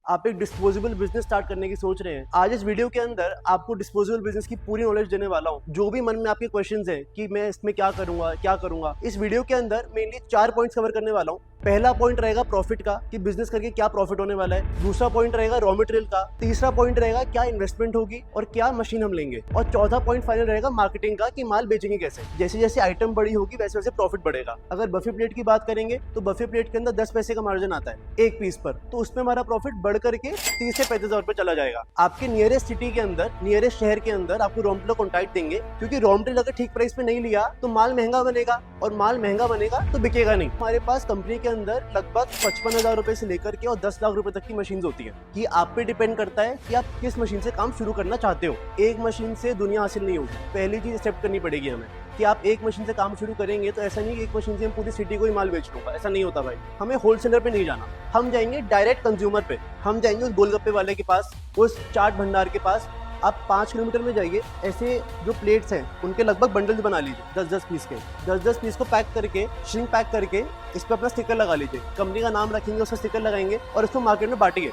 आप एक disposable business start करने की सोच रहे हैं। आज इस वीडियो के अंदर आपको डिस्पोजेबल बिजनेस की पूरी नॉलेज देने वाला हूँ। जो भी मन में आपके क्वेश्चंस हैं कि मैं इसमें क्या करूंगा, इस वीडियो के अंदर मेनली 4 पॉइंट्स कवर करने वाला हूँ। पहला पॉइंट रहेगा प्रॉफिट का, कि बिजनेस करके क्या प्रॉफिट होने वाला है। दूसरा पॉइंट रहेगा रॉ मटेरियल का। तीसरा पॉइंट रहेगा क्या इन्वेस्टमेंट होगी और क्या मशीन हम लेंगे। और चौथा पॉइंट फाइनल रहेगा मार्केटिंग का, कि माल बेचेंगे कैसे। जैसे जैसे आइटम बड़ी होगी वैसे वैसे प्रॉफिट बढ़ेगा। अगर बफे प्लेट की बात करेंगे तो बफे प्लेट के अंदर 10 पैसे का मार्जिन आता है एक पीस पर, तो उसमें हमारा प्रॉफिट बढ़ करके 30 से 35 हजार रुपए चला जाएगा। आपके नियरेस्ट सिटी के अंदर, नियरेस्ट शहर के अंदर आपको रॉ मटेरियल कॉन्ट्रैक्ट देंगे, क्योंकि रॉ मटेरियल अगर ठीक प्राइस पे नहीं लिया तो माल महंगा बनेगा, और माल महंगा बनेगा तो बिकेगा नहीं। हमारे पास कंपनी के अंदर लगभग 55,000 रुपए से लेकर के और 10 लाख रुपए तक की मशीन होती है। कि आप पे डिपेंड करता है कि आप किस मशीन से काम शुरू करना चाहते हो। एक मशीन से दुनिया हासिल नहीं होगी। पहली चीज एक्सेप्ट करनी पड़ेगी हमें कि आप एक मशीन से काम शुरू करेंगे तो ऐसा नहीं कि एक मशीन से हम पूरी सिटी को ही माल बेच लूंगा, ऐसा नहीं होता भाई। हमें होलसेलर पे नहीं जाना, हम जाएंगे डायरेक्ट कंज्यूमर पे। हम जाएंगे उस गोलगप्पे वाले के पास, उस चाट भंडार के पास। आप 5 किलोमीटर में जाइए, ऐसे जो प्लेट्स हैं उनके लगभग बंडल्स बना लीजिए 10-10 पीस के। 10-10 पीस को पैक करके, श्रिंक पैक करके इस पर अपना स्टिकर लगा लीजिए। कंपनी का नाम रखेंगे, उसका स्टिकर लगाएंगे और इसको मार्केट में बांटिए।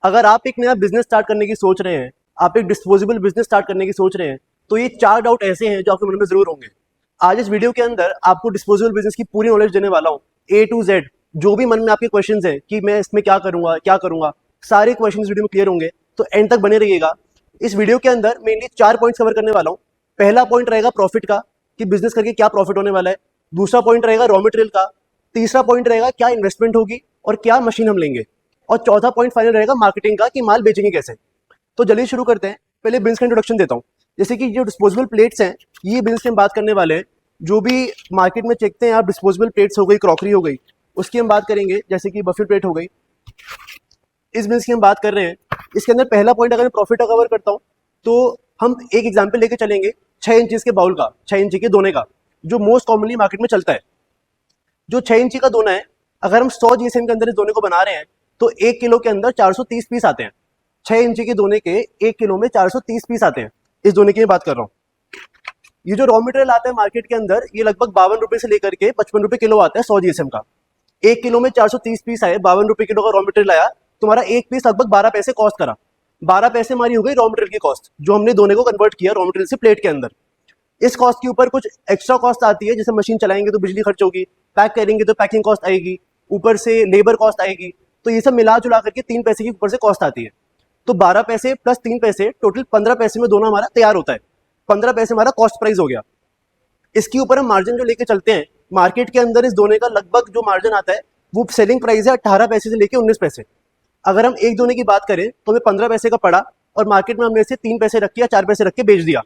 अगर आप एक नया बिजनेस स्टार्ट करने की सोच रहे हैं, आप एक डिस्पोजेबल बिजनेस स्टार्ट करने की सोच रहे हैं, तो ये 4 डाउट ऐसे हैं जो आपके मन में जरूर होंगे। आज इस वीडियो के अंदर आपको डिस्पोजेबल बिजनेस की पूरी नॉलेज देने वाला हूँ, A to Z। जो भी मन में आपके क्वेश्चंस हैं कि मैं इसमें क्या करूंगा, सारे क्वेश्चन वीडियो में क्लियर होंगे, तो एंड तक बने रहिएगा। इस वीडियो के अंदर मेनली 4 पॉइंट्स कवर करने वाला हूँ। पहला पॉइंट रहेगा प्रॉफिट का, कि बिजनेस करके क्या प्रॉफिट होने वाला है। दूसरा पॉइंट रहेगा रॉ मटेरियल का। तीसरा पॉइंट रहेगा क्या इन्वेस्टमेंट होगी और क्या मशीन हम लेंगे। और चौथा पॉइंट फाइनल रहेगा मार्केटिंग का, कि माल बेचेंगे कैसे। तो जल्दी शुरू करते हैं। पहले बिजनेस का इंट्रोडक्शन देता हूँ। जैसे कि जो डिस्पोजेबल प्लेट्स हैं, ये बिजनेस की हम बात करने वाले हैं। जो भी मार्केट में चेकते हैं आप, डिस्पोजेबल प्लेट्स हो गई, क्रॉकरी हो गई, उसकी हम बात करेंगे। जैसे कि बफे प्लेट हो गई, इस बिजनेस की हम बात कर रहे हैं। इसके अंदर पहला पॉइंट अगर मैं प्रॉफिट का कवर करता हूँ तो हम एक एग्जाम्पल लेके चलेंगे 6 इंचेस के बाउल का, 6 इंची के दोने का, जो मोस्ट कॉमनली मार्केट में चलता है। जो 6 इंची का दोना है, अगर हम 100 जीएसएम के अंदर इस दोने को बना रहे हैं तो 1 किलो के अंदर 430 पीस आते हैं। 6 इंची के दोने के 1 किलो में 430 पीस आते हैं। इस दोने की बात कर रहा हूँ। ये जो रॉ मटेरियल आता है मार्केट के अंदर, ये लगभग 52 रुपए से लेकर के 55 रुपए किलो आता है 100 जीएसएम का। 1 किलो में 430 पीस आए, 52 रुपए किलो का रॉ मटेरियल आया, तुम्हारा एक पीस लगभग 12 पैसे कॉस्ट करा। 12 पैसे हमारी हो गई रॉ मटेरियल की कॉस्ट, जो हमने दोने को कन्वर्ट किया रॉ मटेरियल से प्लेट के अंदर। इस कॉस्ट के ऊपर कुछ एक्स्ट्रा कॉस्ट आती है, जैसे मशीन चलाएंगे तो बिजली खर्च होगी, पैक करेंगे तो पैकिंग कॉस्ट आएगी, ऊपर से लेबर कॉस्ट आएगी। तो ये सब मिला जुला करके 3 पैसे की ऊपर से कॉस्ट आती है। तो 12 पैसे प्लस 3 पैसे, टोटल 15 पैसे में दोनों हमारा तैयार होता है। 15 पैसे हमारा कॉस्ट प्राइस हो गया। इसके ऊपर हम मार्जिन जो लेके चलते हैं मार्केट के अंदर, इस दोने का लगभग जो मार्जिन आता है वो सेलिंग प्राइस है 18 पैसे से लेके 19 पैसे। अगर हम एक दोने की बात करें तो हमें 15 पैसे का पड़ा, और मार्केट में हमने इसे 3 पैसे रख के या 4 पैसे रख के बेच दिया।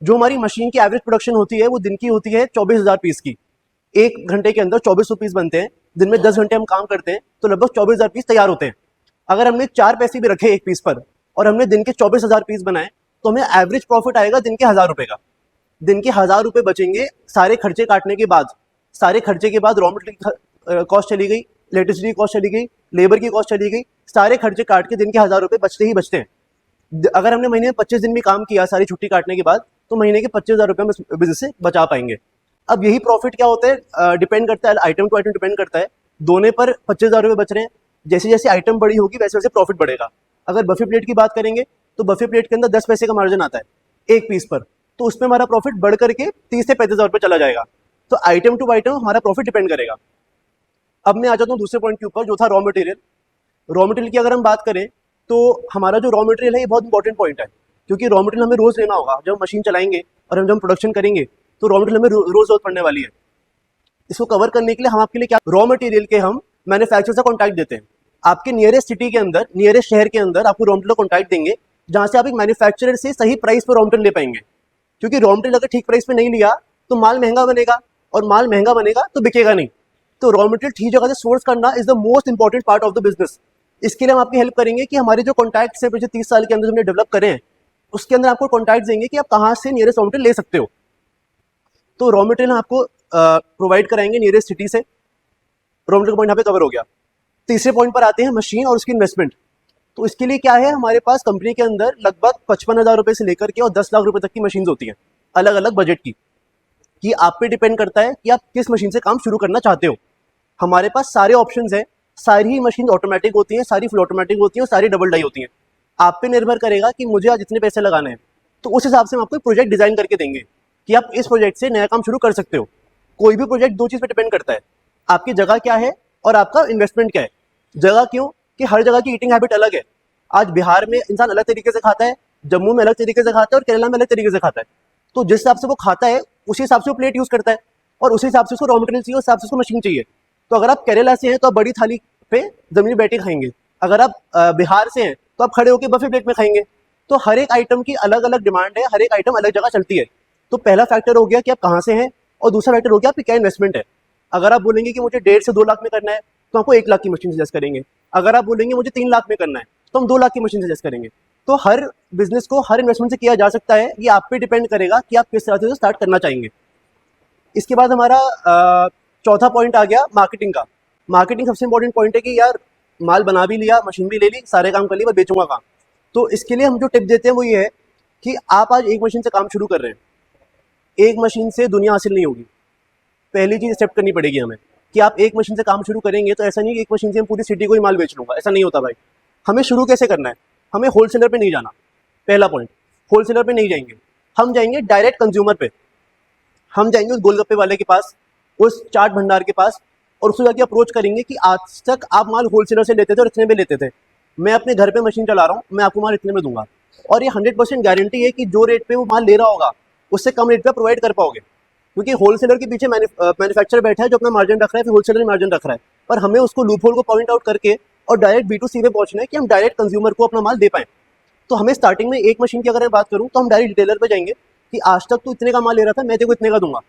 जो हमारी मशीन की एवरेज प्रोडक्शन होती है वो दिन की होती है 24,000 पीस की। 1 घंटे के अंदर 2400 पीस बनते हैं। दिन में 10 घंटे हम काम करते हैं तो लगभग 24,000 पीस तैयार होते हैं। अगर हमने 4 पैसे भी रखे एक पीस पर और हमने दिन के 24,000 पीस बनाए, तो हमें एवरेज प्रॉफिट आएगा दिन के 1,000 रुपए का। दिन के 1,000 रुपए बचेंगे सारे खर्चे काटने के बाद। सारे खर्चे के बाद रॉ मटेरियल कॉस्ट चली गई, इलेक्ट्रिसिटी कॉस्ट चली गई, लेबर की कॉस्ट चली गई, सारे खर्चे काट के दिन के 1,000 रुपए बचते ही बचते हैं। अगर हमने महीने में 25 दिन भी काम किया सारी छुट्टी काटने के बाद, तो महीने के 25,000 रुपए हम इस बिजनेस से बचा पाएंगे। अब यही प्रॉफिट क्या होता है, डिपेंड करता है, आइटम टू आइटम डिपेंड करता है। दोने पर 25,000 रुपए बच रहे हैं, जैसे जैसे आइटम बड़ी होगी वैसे वैसे प्रॉफिट बढ़ेगा। अगर बफे प्लेट की बात करेंगे तो बफे प्लेट के अंदर 10 पैसे का मार्जिन आता है एक पीस पर, तो उसमें हमारा प्रॉफिट बढ़ करके 30 से 35,000 रुपए चला जाएगा। तो आइटम टू आइटम हमारा प्रॉफिट डिपेंड करेगा। अब मैं आ जाता हूँ दूसरे पॉइंट के ऊपर, जो था रॉ मटेरियल। रॉ मटेरियल की अगर हम बात करें तो हमारा जो रॉ मटेरियल है ये बहुत इंपॉर्टेंट पॉइंट है, क्योंकि रॉ मटेरियल हमें रोज लेना होगा। जब मशीन चलाएंगे और जब हम प्रोडक्शन करेंगे तो रॉ मटेरियल हमें रोज जरूरत पड़ने वाली है। इसको कवर करने के लिए हम आपके लिए क्या, रॉ मटेरियल के हम मैन्युफैक्चरर से कॉन्टैक्ट देते हैं। आपके नियरेस्ट सिटी के अंदर, नियरेस्ट शहर के अंदर आपको रॉ मटेरियल कॉन्टैक्ट देंगे, जहां से आप एक मैन्युफैक्चरर से सही प्राइस पर रॉ मटेरियल ले पाएंगे। क्योंकि रॉ मटेरियल अगर ठीक प्राइस पे नहीं लिया तो माल महंगा बनेगा, और माल महंगा बनेगा तो बिकेगा नहीं। तो रॉ मटेरियल ठीक जगह से सोर्स करना is the most important part of the business. इसके लिए हम आपकी हेल्प करेंगे कि हमारे जो कॉन्टैक्ट है पिछले 30 साल के अंदर हमने डेवलप करे हैं, उसके अंदर आपको कॉन्टैक्ट देंगे कि आप कहाँ से नियरेस्ट रॉ मटेरियल ले सकते हो। तो रॉ मटेरियल हम आपको प्रोवाइड कराएंगे नियरेस्ट सिटी से। रॉ मटेरियल पॉइंट यहाँ पे कवर हो गया। तीसरे पॉइंट पर आते हैं मशीन और उसकी इन्वेस्टमेंट। तो इसके लिए क्या है, हमारे पास कंपनी के अंदर लगभग 55,000 रुपए से लेकर के और 10 लाख रुपए तक की मशीन होती हैं, अलग अलग बजट की। कि आप पे डिपेंड करता है कि आप किस मशीन से काम शुरू करना चाहते हो। हमारे पास सारे ऑप्शंस हैं सारी ही मशीन ऑटोमेटिक होती हैं, सारी फुल ऑटोमेटिक होती हैं और सारी डबल डाई होती हैं। आप पे निर्भर करेगा कि मुझे आज इतने पैसे लगाने हैं, तो उस हिसाब से हम आपको प्रोजेक्ट डिजाइन करके देंगे कि आप इस प्रोजेक्ट से नया काम शुरू कर सकते हो। कोई भी प्रोजेक्ट दो चीज़ पे डिपेंड करता है, आपकी जगह क्या है और आपका इन्वेस्टमेंट क्या है। जगह क्यों कि हर जगह की ईटिंग हैबिट अलग है। आज बिहार में इंसान अलग तरीके से खाता है, जम्मू में अलग तरीके से खाता है और केरला में अलग तरीके से खाता है। तो जिस हिसाब से वो खाता है उसी हिसाब से वो प्लेट यूज़ करता है और उसी हिसाब से उसको रॉ मटेरियल चाहिए, उस हिसाब से उसको मशीन चाहिए। तो अगर आप केरला से हैं तो आप बड़ी थाली पे जमीन में बैठे खाएंगे, अगर आप बिहार से हैं तो आप खड़े होकर बफे प्लेट में खाएंगे। तो हर एक आइटम की अलग अलग डिमांड है, हर एक आइटम अलग जगह चलती है। तो पहला फैक्टर हो गया कि आप कहाँ से हैं और दूसरा फैक्टर हो गया आपकी क्या इन्वेस्टमेंट है। अगर आप बोलेंगे कि मुझे 1.5 से 2 लाख में करना है तो आपको 1 लाख की मशीन सजेस्ट करेंगे। अगर आप बोलेंगे मुझे 3 लाख में करना है तो हम 2 लाख की मशीन सजेस्ट करेंगे। तो हर बिजनेस को हर इन्वेस्टमेंट से किया जा सकता है, ये आप पे डिपेंड करेगा कि आप किस तरह से स्टार्ट करना चाहेंगे। इसके बाद हमारा चौथा पॉइंट आ गया मार्केटिंग का। मार्केटिंग सबसे इंपॉर्टेंट पॉइंट है कि यार माल बना भी लिया, मशीन भी ले ली, सारे काम कर लिए, बस बेचूंगा काम। तो इसके लिए हम जो टिप देते हैं वो ये है कि आप आज एक मशीन से काम शुरू कर रहे हैं, एक मशीन से दुनिया हासिल नहीं होगी। पहली चीज़ एक्सेप्ट करनी पड़ेगी हमें कि आप एक मशीन से काम शुरू करेंगे तो ऐसा नहीं कि एक मशीन से हम पूरी सिटी को ही माल बेच लूँगा, ऐसा नहीं होता भाई। हमें शुरू कैसे करना है, हमें होलसेलर पे नहीं जाना। पहला पॉइंट, होलसेलर पे नहीं जाएंगे, हम जाएंगे डायरेक्ट कंज्यूमर पे। हम जाएंगे उस गोलगप्पे वाले के पास, उस चाट भंडार के पास और उसको जाके अप्रोच करेंगे कि आज तक आप माल होलसेलर से लेते थे और इतने में लेते थे, मैं अपने घर पे मशीन चला रहा हूँ, मैं आपको माल इतने में दूंगा। और ये 100% गारंटी है कि जो रेट पे वो माल ले रहा होगा उससे कम रेट पे प्रोवाइड कर पाओगे, क्योंकि होलसेलर के पीछे मैन्युफैक्चरर बैठा है जो अपना मार्जिन रख रहा है, फिर होलसेलर मार्जिन रख रहा है। पर हमें उसको लूपहोल को पॉइंट आउट करके और डायरेक्ट B2C पे पहुंचना है कि हम डायरेक्ट कंज्यूमर को अपना माल दे पाएँ। तो हमें स्टार्टिंग में एक मशीन की अगर मैं बात करूँ तो हम डायरेक्ट रिटेलर पे जाएंगे कि आज तक तो इतने का माल ले रहा था, मैं तेरे को इतने का दूंगा,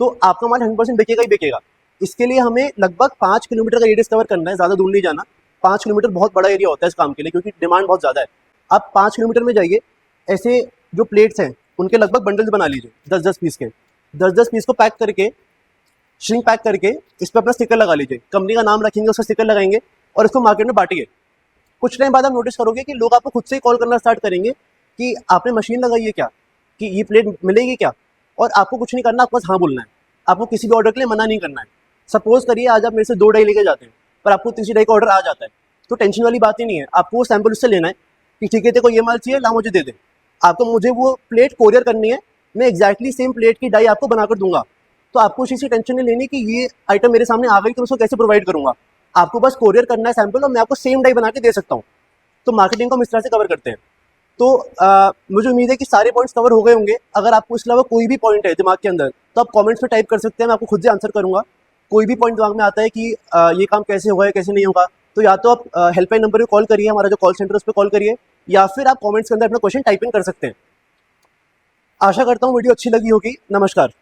तो आपका माल 100% बिकेगा ही बिकेगा। इसके लिए हमें लगभग 5 किलोमीटर का रेडियस कवर करना है, ज़्यादा दूर नहीं जाना। 5 किलोमीटर बहुत बड़ा एरिया होता है इस काम के लिए, क्योंकि डिमांड बहुत ज़्यादा है। आप 5 किलोमीटर में जाइए, ऐसे जो प्लेट्स हैं उनके लगभग बंडल्स बना लीजिए 10-10 पीस के। 10-10 पीस को पैक करके, श्रिंक पैक करके इस पर अपना स्टिकर लगा लीजिए, कंपनी का नाम रखेंगे, उसका स्टिकर लगाएंगे और इसको मार्केट में बांटिए। कुछ टाइम बाद आप नोटिस करोगे कि लोग आपको खुद से ही कॉल करना स्टार्ट करेंगे कि आपने मशीन लगाई है क्या, कि ये प्लेट मिलेगी क्या। और आपको कुछ नहीं करना, आपको बस हाँ बोलना है, आपको किसी भी ऑर्डर के लिए मना नहीं करना है। सपोज करिए आज आप मेरे से 2 डाई लेके जाते हैं पर आपको तीसरी डाई का ऑर्डर आ जाता है, तो टेंशन वाली बात ही नहीं है। आपको वो सैंपल उससे लेना है कि ठीक है तेरे को ये माल चाहिए, ला मुझे दे दे। आपको मुझे वो प्लेट कोरियर करनी है, मैं एक्जैक्टली सेम प्लेट की डाई आपको बनाकर दूंगा। तो आपको उसी से टेंशन नहीं लेनी कि ये आइटम मेरे सामने आ गई तो उसको कैसे प्रोवाइड करूंगा। आपको बस कोरियर करना है सैंपल और मैं आपको सेम डाई बना के दे सकता हूँ। तो मार्केटिंग को हम इस तरह से कवर करते हैं। तो मुझे उम्मीद है कि सारे पॉइंट्स कवर हो गए होंगे। अगर आपको इसके अलावा कोई भी पॉइंट है दिमाग के अंदर तो आप कमेंट्स में टाइप कर सकते हैं, मैं आपको खुद से आंसर करूंगा। कोई भी पॉइंट दिमाग में आता है कि ये काम कैसे होगा या कैसे नहीं होगा, तो या तो आप हेल्पलाइन नंबर पे कॉल करिए, हमारा जो कॉल सेंटर है उस पर कॉल करिए, या फिर आप कमेंट्स के अंदर अपना क्वेश्चन टाइपिंग कर सकते हैं। आशा करता हूँ वीडियो अच्छी लगी होगी। नमस्कार।